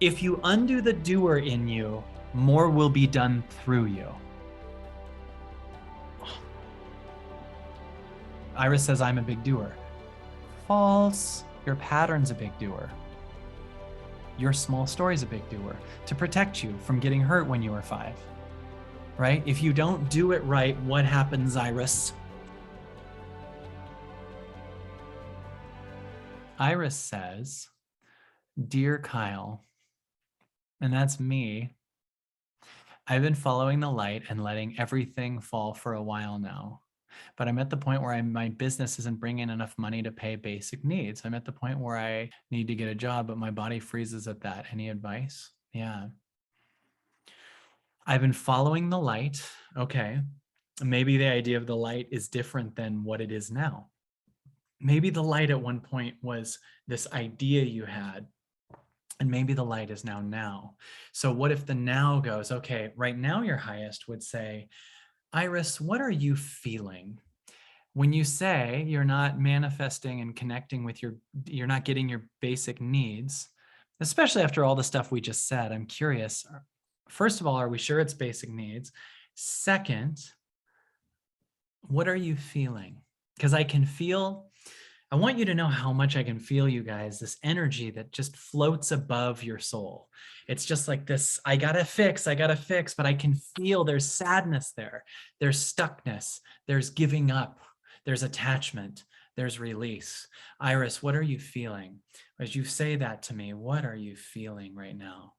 If you undo the doer in you, more will be done through you. Iris says, I'm a big doer. False. Your pattern's a big doer. Your small story's a big doer to protect you from getting hurt when you were 5. Right? If you don't do it right, what happens, Iris? Iris says, Dear Kyle, and that's me, I've been following the light and letting everything fall for a while now. But I'm at the point where my business isn't bringing enough money to pay basic needs. I'm at the point where I need to get a job, but my body freezes at that. Any advice? Yeah. I've been following the light. Okay. Maybe the idea of the light is different than what it is now. Maybe the light at one point was this idea you had, and maybe the light is now. So what if the now goes, okay, right now your highest would say, Iris, what are you feeling? When you say you're not manifesting and connecting with you're not getting your basic needs, especially after all the stuff we just said, I'm curious. First of all, are we sure it's basic needs? Second, what are you feeling? Because I want you to know how much I can feel, you guys, this energy that just floats above your soul. It's just like this, I gotta fix, but I can feel there's sadness there. There's stuckness, there's giving up, there's attachment, there's release. Iris, what are you feeling? As you say that to me, what are you feeling right now?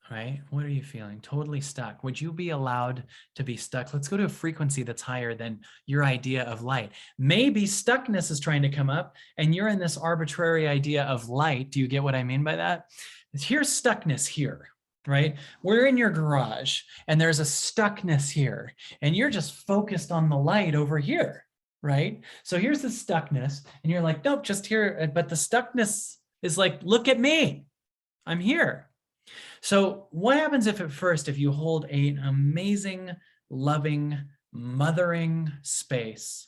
Right? What are you feeling? Totally stuck. Would you be allowed to be stuck? Let's go to a frequency that's higher than your idea of light. Maybe stuckness is trying to come up and you're in this arbitrary idea of light. Do you get what I mean by that? Here's stuckness here, right? We're in your garage and there's a stuckness here and you're just focused on the light over here, right? So here's the stuckness and you're like, nope, just here. But the stuckness is like, look at me, I'm here. So what happens if you hold an amazing, loving, mothering space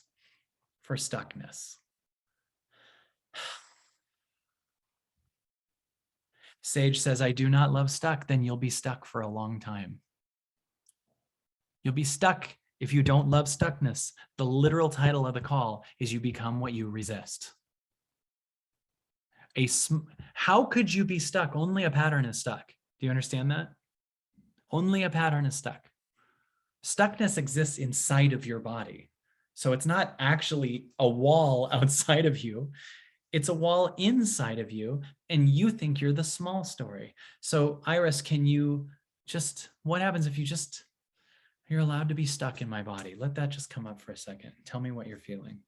for stuckness? Sage says, I do not love stuck. Then you'll be stuck for a long time. You'll be stuck if you don't love stuckness. The literal title of the call is you become what you resist. How could you be stuck? Only a pattern is stuck. Do you understand that? Only a pattern is stuck. Stuckness exists inside of your body. So it's not actually a wall outside of you. It's a wall inside of you, and you think you're the small story. So Iris, what happens if you're allowed to be stuck in my body? Let that just come up for a second. Tell me what you're feeling.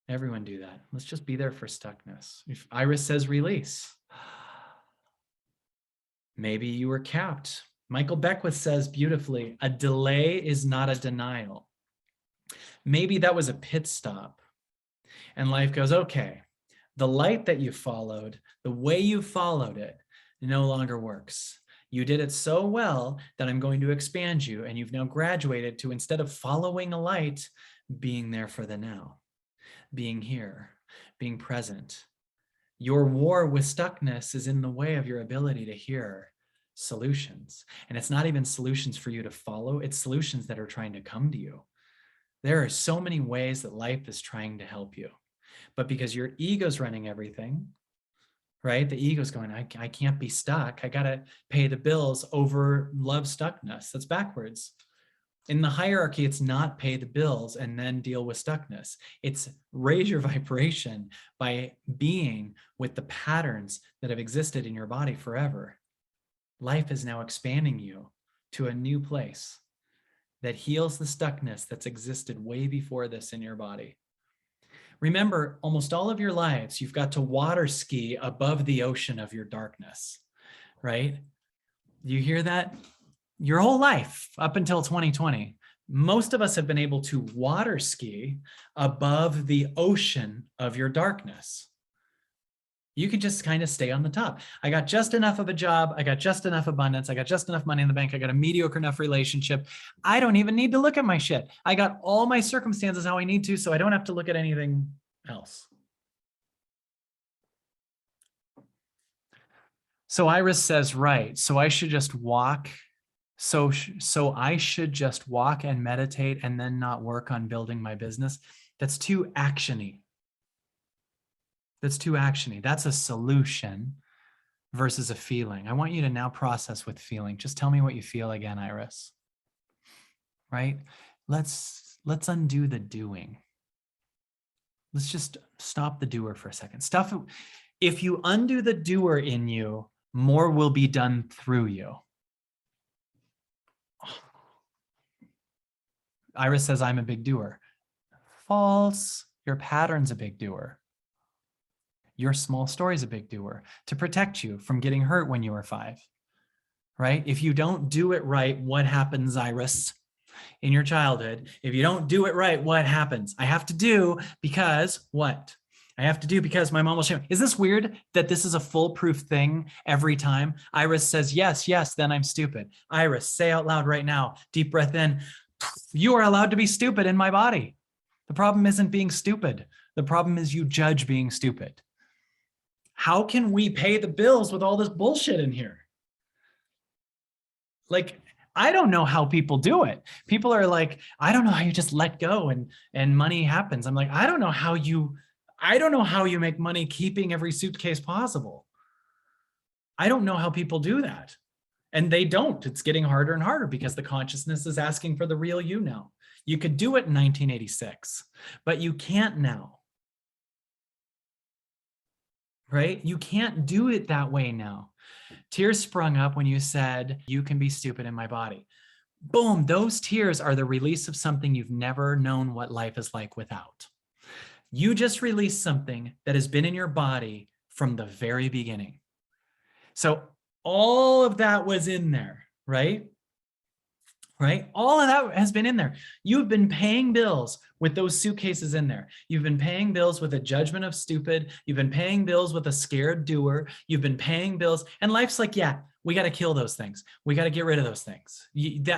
Everyone do that. Let's just be there for stuckness. If Iris says release, maybe you were capped. Michael Beckwith says beautifully, a delay is not a denial. Maybe that was a pit stop. And life goes, okay, the light that you followed, the way you followed it, no longer works. You did it so well that I'm going to expand you. And you've now graduated to, instead of following a light, being there for the now. Being here, being present. Your war with stuckness is in the way of your ability to hear solutions. And it's not even solutions for you to follow, it's solutions that are trying to come to you. There are so many ways that life is trying to help you. But because your ego's running everything, right? The ego's going, I can't be stuck. I got to pay the bills over love stuckness. That's backwards. In the hierarchy, it's not pay the bills and then deal with stuckness. It's raise your vibration by being with the patterns that have existed in your body forever. Life is now expanding you to a new place that heals the stuckness that's existed way before this in your body. Remember, almost all of your lives, you've got to water ski above the ocean of your darkness, right? You hear that? Your whole life up until 2020, most of us have been able to water ski above the ocean of your darkness. You could just kind of stay on the top. I got just enough of a job. I got just enough abundance. I got just enough money in the bank. I got a mediocre enough relationship. I don't even need to look at my shit. I got all my circumstances how I need to, so I don't have to look at anything else. So Iris says, right. So I should just walk. So I should just walk and meditate and then not work on building my business. That's too actiony. That's too actiony. That's a solution versus a feeling. I want you to now process with feeling. Just tell me what you feel again, Iris. Right? Let's undo the doing. Let's just stop the doer for a second. If you undo the doer in you, more will be done through you. Iris says, I'm a big doer. False. Your pattern's a big doer. Your small story's a big doer to protect you from getting hurt when you were 5, right? If you don't do it right, what happens, Iris? In your childhood, if you don't do it right, what happens? I have to do because what? I have to do because my mom will shame me. Is this weird that this is a foolproof thing every time? Iris says, yes, yes, then I'm stupid. Iris, say out loud right now, deep breath in. You are allowed to be stupid in my body. The problem isn't being stupid. The problem is you judge being stupid. How can we pay the bills with all this bullshit in here? Like, I don't know how people do it. People are like, I don't know how you just let go and money happens. I'm like, I don't know how you make money keeping every suitcase possible. I don't know how people do that. And they don't. It's getting harder and harder because the consciousness is asking for the real you now. You could do it in 1986, but you can't now. Right? You can't do it that way now. Tears sprung up when you said, you can be stupid in my body. Boom, those tears are the release of something you've never known what life is like without. You just released something that has been in your body from the very beginning. So all of that was in there, right? Right? All of that has been in there. You've been paying bills with those suitcases in there. You've been paying bills with a judgment of stupid. You've been paying bills with a scared doer. You've been paying bills. And life's like, yeah, we got to kill those things. We got to get rid of those things.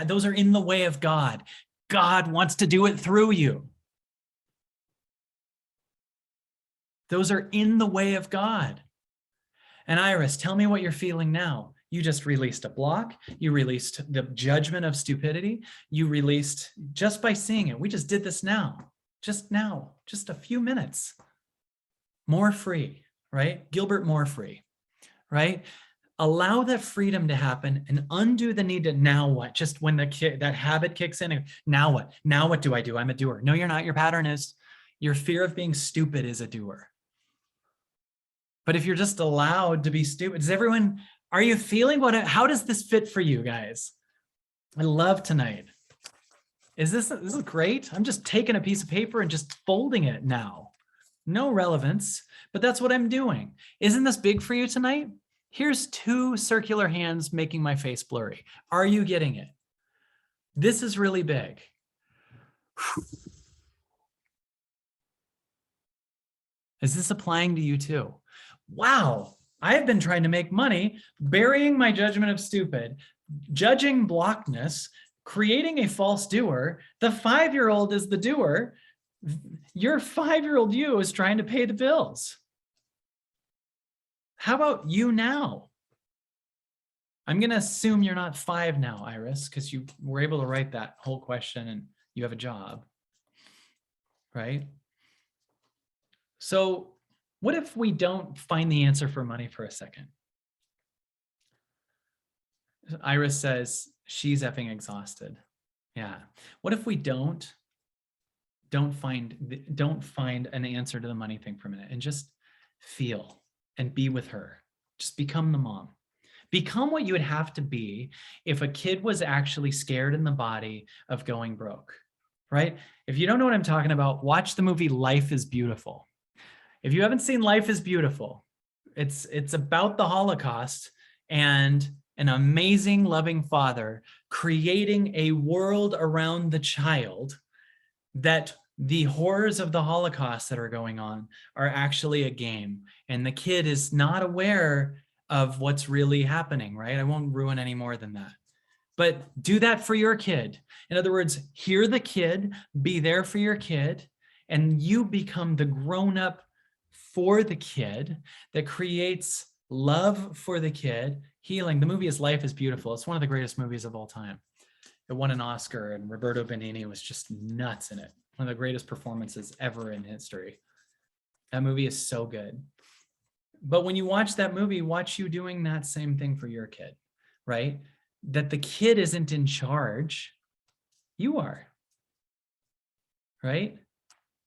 Those are in the way of God. God wants to do it through you. Those are in the way of God. And Iris, tell me what you're feeling now. You just released a block. You released the judgment of stupidity. You released just by seeing it. We just did this now, just a few minutes. More free, right? Gilbert More free, right? Allow that freedom to happen and undo the need to now what? Just when that habit kicks in, now what? Now what do I do? I'm a doer. No, you're not. Your pattern is your fear of being stupid is a doer. But if you're just allowed to be stupid, are you feeling how does this fit for you guys? I love tonight. This is great. I'm just taking a piece of paper and just folding it now. No relevance, but that's what I'm doing. Isn't this big for you tonight? Here's 2 circular hands making my face blurry. Are you getting it? This is really big. Is this applying to you too? Wow, I've been trying to make money, burying my judgment of stupid, judging blockness, creating a false doer. The 5-year-old is the doer. Your 5-year-old you is trying to pay the bills. How about you now? I'm going to assume you're not 5 now, Iris, because you were able to write that whole question and you have a job, right? So what if we don't find the answer for money for a second? Iris says she's effing exhausted. Yeah. What if we don't find an answer to the money thing for a minute and just feel and be with her? Just become the mom. Become what you would have to be if a kid was actually scared in the body of going broke, right? If you don't know what I'm talking about, watch the movie Life is Beautiful. If you haven't seen Life is Beautiful, it's about the Holocaust and an amazing loving father creating a world around the child that the horrors of the Holocaust that are going on are actually a game. And the kid is not aware of what's really happening, right? I won't ruin any more than that. But do that for your kid. In other words, hear the kid, be there for your kid, and you become the grown-up for the kid that creates love for the kid, healing. The movie is Life is Beautiful. It's one of the greatest movies of all time. It won an Oscar, and Roberto Benigni was just nuts in it. One of the greatest performances ever in history. That movie is so good. But when you watch that movie, watch you doing that same thing for your kid, right? That the kid isn't in charge. You are, right?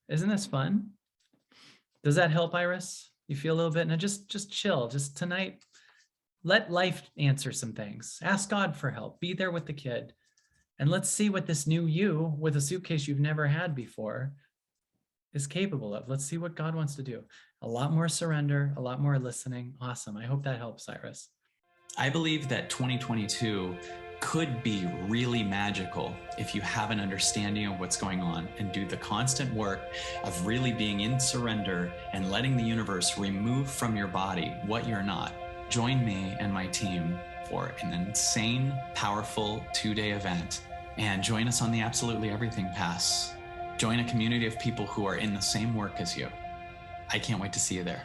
Isn't this fun? Does that help, Iris? You feel a little bit? Now just chill. Just tonight, let life answer some things. Ask God for help. Be there with the kid. And let's see what this new you with a suitcase you've never had before is capable of. Let's see what God wants to do. A lot more surrender, a lot more listening. Awesome. I hope that helps, Iris. I believe that 2022 could be really magical if you have an understanding of what's going on and do the constant work of really being in surrender and letting the universe remove from your body what you're not. Join me and my team for an insane, powerful 2-day event, and join us on the Absolutely Everything Pass. Join a community of people who are in the same work as you. I can't wait to see you there.